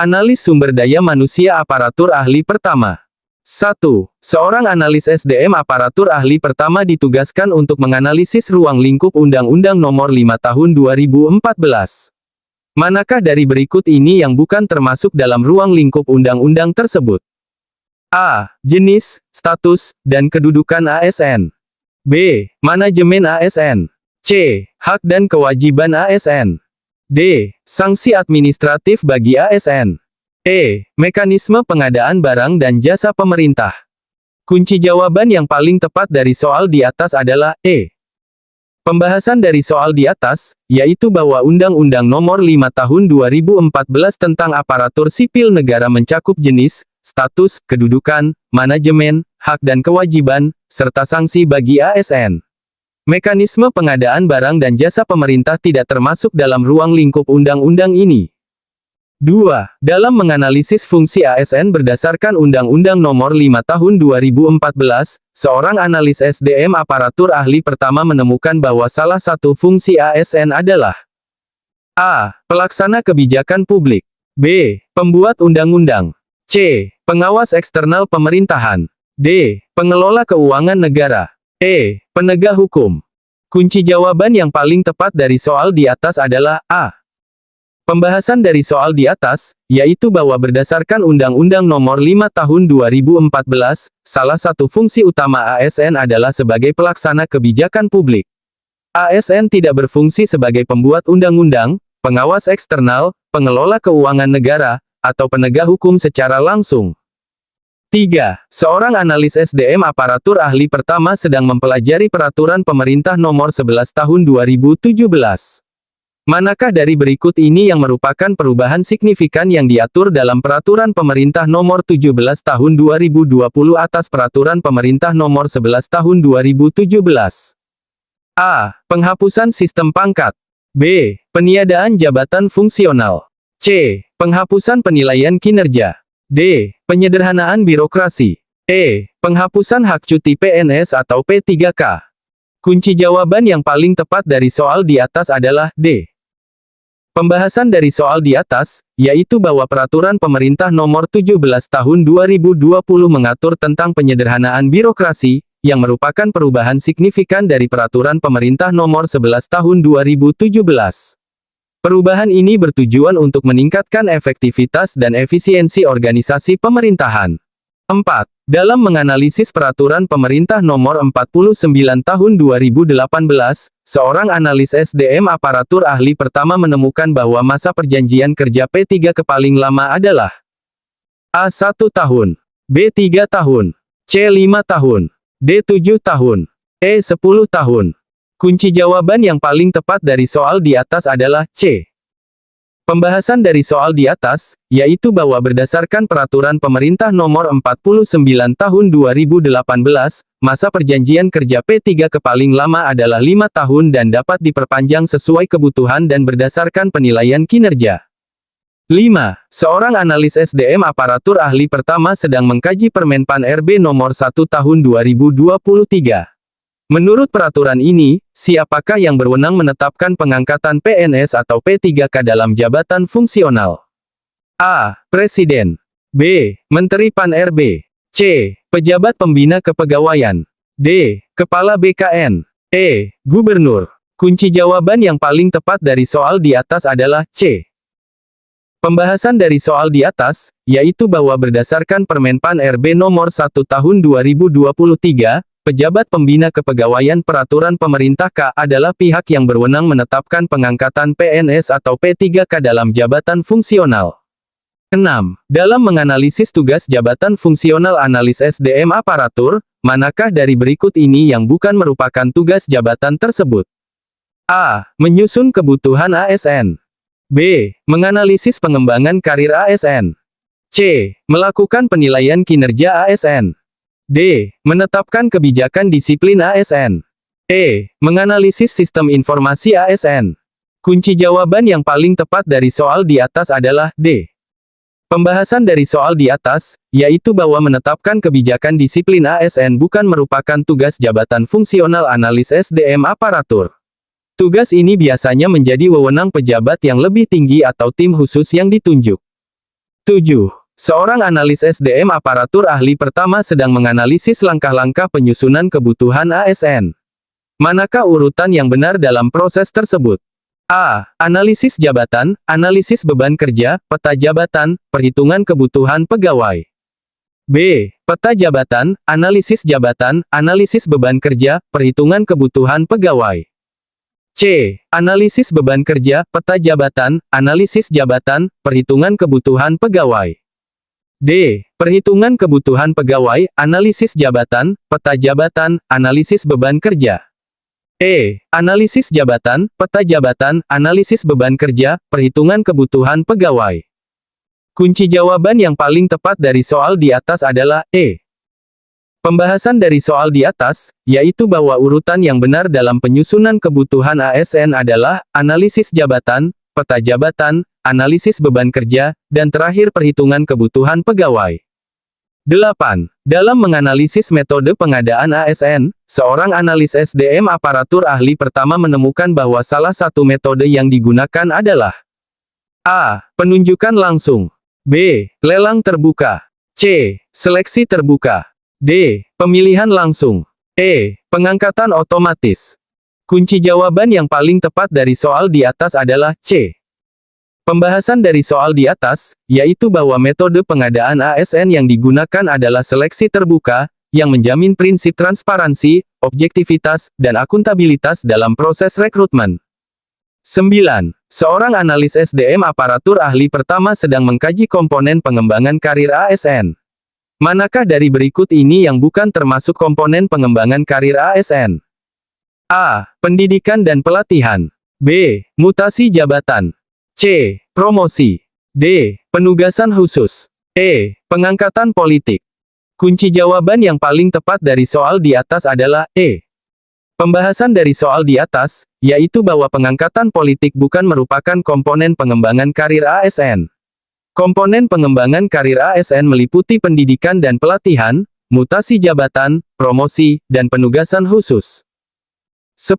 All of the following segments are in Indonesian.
Analis sumber daya manusia aparatur ahli pertama. 1. Seorang analis SDM aparatur ahli pertama ditugaskan untuk menganalisis ruang lingkup Undang-Undang Nomor 5 Tahun 2014. Manakah dari berikut ini yang bukan termasuk dalam ruang lingkup undang-undang tersebut? A. Jenis, status, dan kedudukan ASN. B. Manajemen ASN. C. Hak dan kewajiban ASN. D. Sanksi administratif bagi ASN. E. Mekanisme pengadaan barang dan jasa pemerintah. Kunci jawaban yang paling tepat dari soal di atas adalah E. Pembahasan dari soal di atas, yaitu bahwa Undang-Undang Nomor 5 Tahun 2014 tentang aparatur sipil negara mencakup jenis, status, kedudukan, manajemen, hak dan kewajiban, serta sanksi bagi ASN. Mekanisme pengadaan barang dan jasa pemerintah tidak termasuk dalam ruang lingkup undang-undang ini. 2. Dalam menganalisis fungsi ASN berdasarkan Undang-Undang Nomor 5 Tahun 2014, seorang analis SDM aparatur ahli pertama menemukan bahwa salah satu fungsi ASN adalah A. Pelaksana kebijakan publik. B. Pembuat undang-undang. C. Pengawas eksternal pemerintahan. D. Pengelola keuangan negara. E. Penegak hukum. Kunci jawaban yang paling tepat dari soal di atas adalah A. Pembahasan dari soal di atas, yaitu bahwa berdasarkan Undang-Undang Nomor 5 Tahun 2014, salah satu fungsi utama ASN adalah sebagai pelaksana kebijakan publik. ASN tidak berfungsi sebagai pembuat undang-undang, pengawas eksternal, pengelola keuangan negara, atau penegak hukum secara langsung. 3. Seorang analis SDM aparatur ahli pertama sedang mempelajari Peraturan Pemerintah Nomor 11 Tahun 2017. Manakah dari berikut ini yang merupakan perubahan signifikan yang diatur dalam Peraturan Pemerintah Nomor 17 Tahun 2020 atas Peraturan Pemerintah Nomor 11 Tahun 2017? A. Penghapusan sistem pangkat. B. Peniadaan jabatan fungsional. C. Penghapusan penilaian kinerja. D. Penyederhanaan birokrasi. E. Penghapusan hak cuti PNS atau P3K. Kunci jawaban yang paling tepat dari soal di atas adalah D. Pembahasan dari soal di atas, yaitu bahwa Peraturan Pemerintah Nomor 17 Tahun 2020 mengatur tentang penyederhanaan birokrasi, yang merupakan perubahan signifikan dari Peraturan Pemerintah Nomor 11 Tahun 2017. Perubahan ini bertujuan untuk meningkatkan efektivitas dan efisiensi organisasi pemerintahan. 4. Dalam menganalisis Peraturan Pemerintah Nomor 49 Tahun 2018, seorang analis SDM aparatur ahli pertama menemukan bahwa masa perjanjian kerja P3K paling lama adalah A. 1 tahun, B. 3 tahun, C. 5 tahun, D. 7 tahun, E. 10 tahun. Kunci jawaban yang paling tepat dari soal di atas adalah C. Pembahasan dari soal di atas, yaitu bahwa berdasarkan Peraturan Pemerintah Nomor 49 Tahun 2018, masa perjanjian kerja P3K paling lama adalah 5 tahun dan dapat diperpanjang sesuai kebutuhan dan berdasarkan penilaian kinerja. 5. Seorang analis SDM aparatur ahli pertama sedang mengkaji Permenpan RB Nomor 1 Tahun 2023. Menurut peraturan ini, siapakah yang berwenang menetapkan pengangkatan PNS atau P3K dalam jabatan fungsional? A. Presiden. B. Menteri Pan-RB. C. Pejabat Pembina Kepegawaian. D. Kepala BKN. E. Gubernur. Kunci jawaban yang paling tepat dari soal di atas adalah C. Pembahasan dari soal di atas, yaitu bahwa berdasarkan Permenpan RB Nomor 1 Tahun 2023, Pejabat Pembina Kepegawaian Peraturan Pemerintah K adalah pihak yang berwenang menetapkan pengangkatan PNS atau P3K dalam jabatan fungsional. 6. Dalam menganalisis tugas jabatan fungsional analis SDM aparatur, manakah dari berikut ini yang bukan merupakan tugas jabatan tersebut? A. Menyusun kebutuhan ASN. B. Menganalisis pengembangan karir ASN. C. Melakukan penilaian kinerja ASN. D. Menetapkan kebijakan disiplin ASN. E. Menganalisis sistem informasi ASN. Kunci jawaban yang paling tepat dari soal di atas adalah D. Pembahasan dari soal di atas, yaitu bahwa menetapkan kebijakan disiplin ASN bukan merupakan tugas jabatan fungsional analis SDM aparatur. Tugas ini biasanya menjadi wewenang pejabat yang lebih tinggi atau tim khusus yang ditunjuk. 7. Seorang analis SDM aparatur ahli pertama sedang menganalisis langkah-langkah penyusunan kebutuhan ASN. Manakah urutan yang benar dalam proses tersebut? A. Analisis jabatan, analisis beban kerja, peta jabatan, perhitungan kebutuhan pegawai. B. Peta jabatan, analisis beban kerja, perhitungan kebutuhan pegawai. C. Analisis beban kerja, peta jabatan, analisis jabatan, perhitungan kebutuhan pegawai. D. Perhitungan kebutuhan pegawai, analisis jabatan, peta jabatan, analisis beban kerja. E. Analisis jabatan, peta jabatan, analisis beban kerja, perhitungan kebutuhan pegawai. Kunci jawaban yang paling tepat dari soal di atas adalah E. Pembahasan dari soal di atas, yaitu bahwa urutan yang benar dalam penyusunan kebutuhan ASN adalah analisis jabatan, peta jabatan, analisis beban kerja, dan terakhir perhitungan kebutuhan pegawai. 8. Dalam menganalisis metode pengadaan ASN, seorang analis SDM aparatur ahli pertama menemukan bahwa salah satu metode yang digunakan adalah A. Penunjukan langsung. B. Lelang terbuka. C. Seleksi terbuka. D. Pemilihan langsung. E. Pengangkatan otomatis. Kunci jawaban yang paling tepat dari soal di atas adalah C. Pembahasan dari soal di atas, yaitu bahwa metode pengadaan ASN yang digunakan adalah seleksi terbuka, yang menjamin prinsip transparansi, objektivitas, dan akuntabilitas dalam proses rekrutmen. 9. Seorang analis SDM aparatur ahli pertama sedang mengkaji komponen pengembangan karir ASN. Manakah dari berikut ini yang bukan termasuk komponen pengembangan karir ASN? A. Pendidikan dan pelatihan. B. Mutasi jabatan. C. Promosi. D. Penugasan khusus. E. Pengangkatan politik. Kunci jawaban yang paling tepat dari soal di atas adalah E. Pembahasan dari soal di atas, yaitu bahwa pengangkatan politik bukan merupakan komponen pengembangan karir ASN. Komponen pengembangan karir ASN meliputi pendidikan dan pelatihan, mutasi jabatan, promosi, dan penugasan khusus. 10.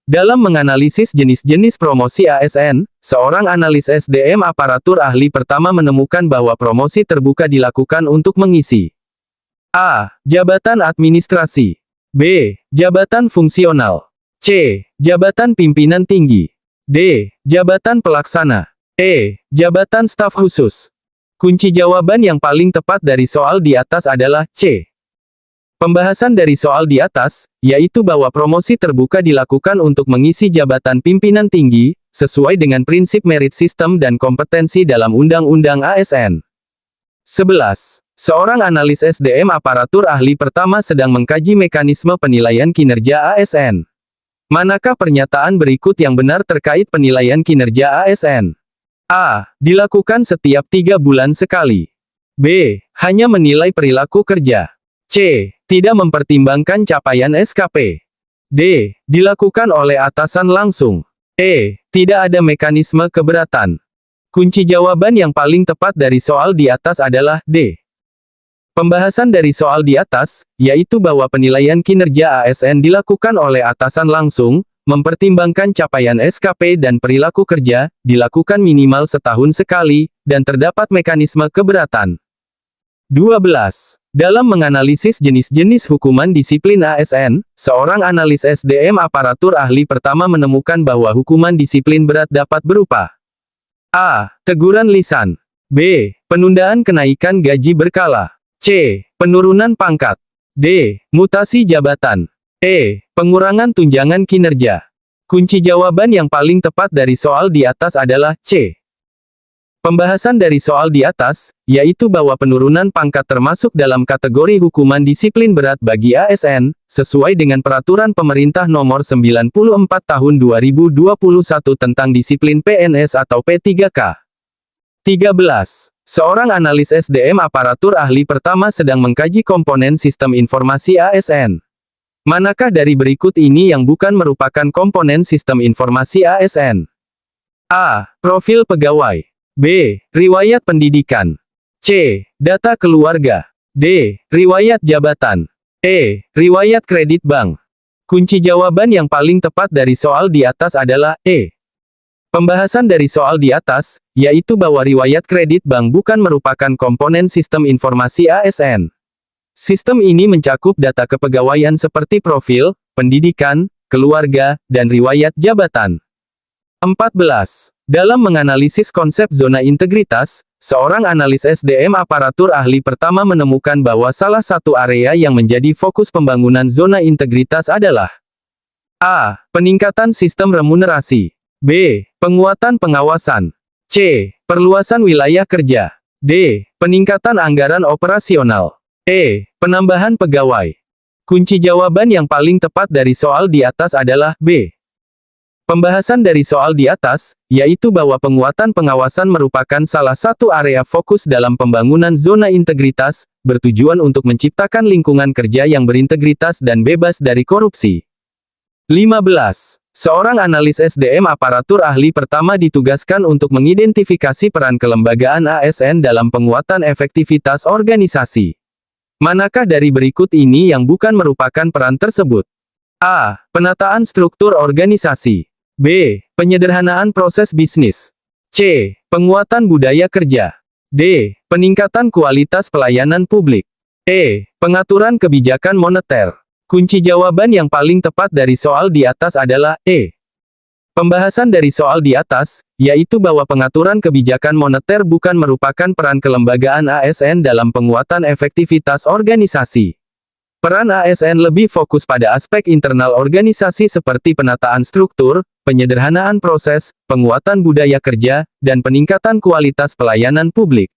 Dalam menganalisis jenis-jenis promosi ASN, seorang analis SDM aparatur ahli pertama menemukan bahwa promosi terbuka dilakukan untuk mengisi A. Jabatan administrasi. B. Jabatan fungsional. C. Jabatan pimpinan tinggi. D. Jabatan pelaksana. E. Jabatan staf khusus. Kunci jawaban yang paling tepat dari soal di atas adalah C. Pembahasan dari soal di atas, yaitu bahwa promosi terbuka dilakukan untuk mengisi jabatan pimpinan tinggi, sesuai dengan prinsip merit system dan kompetensi dalam Undang-Undang ASN. 11. Seorang analis SDM aparatur ahli pertama sedang mengkaji mekanisme penilaian kinerja ASN. Manakah pernyataan berikut yang benar terkait penilaian kinerja ASN? A. Dilakukan setiap 3 bulan sekali. B. Hanya menilai perilaku kerja. C. Tidak mempertimbangkan capaian SKP. D. Dilakukan oleh atasan langsung. E. Tidak ada mekanisme keberatan. Kunci jawaban yang paling tepat dari soal di atas adalah D. Pembahasan dari soal di atas, yaitu bahwa penilaian kinerja ASN dilakukan oleh atasan langsung, mempertimbangkan capaian SKP dan perilaku kerja, dilakukan minimal setahun sekali, dan terdapat mekanisme keberatan. 12. Dalam menganalisis jenis-jenis hukuman disiplin ASN, seorang analis SDM aparatur ahli pertama menemukan bahwa hukuman disiplin berat dapat berupa A. Teguran lisan. B. Penundaan kenaikan gaji berkala. C. Penurunan pangkat. D. Mutasi jabatan. E. Pengurangan tunjangan kinerja. Kunci jawaban yang paling tepat dari soal di atas adalah C. Pembahasan dari soal di atas, yaitu bahwa penurunan pangkat termasuk dalam kategori hukuman disiplin berat bagi ASN, sesuai dengan Peraturan Pemerintah Nomor 94 Tahun 2021 tentang Disiplin PNS atau P3K. 13. Seorang analis SDM aparatur ahli pertama sedang mengkaji komponen sistem informasi ASN. Manakah dari berikut ini yang bukan merupakan komponen sistem informasi ASN? A. Profil pegawai. B. Riwayat pendidikan. C. Data keluarga. D. Riwayat jabatan. E. Riwayat kredit bank. Kunci jawaban yang paling tepat dari soal di atas adalah E. Pembahasan dari soal di atas, yaitu bahwa riwayat kredit bank bukan merupakan komponen sistem informasi ASN. Sistem ini mencakup data kepegawaian seperti profil, pendidikan, keluarga, dan riwayat jabatan. 14. Dalam menganalisis konsep zona integritas, seorang analis SDM aparatur ahli pertama menemukan bahwa salah satu area yang menjadi fokus pembangunan zona integritas adalah A. Peningkatan sistem remunerasi. B. Penguatan pengawasan. C. Perluasan wilayah kerja. D. Peningkatan anggaran operasional. E. Penambahan pegawai. Kunci jawaban yang paling tepat dari soal di atas adalah B. Pembahasan dari soal di atas, yaitu bahwa penguatan pengawasan merupakan salah satu area fokus dalam pembangunan zona integritas, bertujuan untuk menciptakan lingkungan kerja yang berintegritas dan bebas dari korupsi. 15. Seorang analis SDM aparatur ahli pertama ditugaskan untuk mengidentifikasi peran kelembagaan ASN dalam penguatan efektivitas organisasi. Manakah dari berikut ini yang bukan merupakan peran tersebut? A. Penataan struktur organisasi. B. Penyederhanaan proses bisnis. C. Penguatan budaya kerja. D. Peningkatan kualitas pelayanan publik. E. Pengaturan kebijakan moneter. Kunci jawaban yang paling tepat dari soal di atas adalah E. Pembahasan dari soal di atas, yaitu bahwa pengaturan kebijakan moneter bukan merupakan peran kelembagaan ASN dalam penguatan efektivitas organisasi. Peran ASN lebih fokus pada aspek internal organisasi seperti penataan struktur, penyederhanaan proses, penguatan budaya kerja, dan peningkatan kualitas pelayanan publik.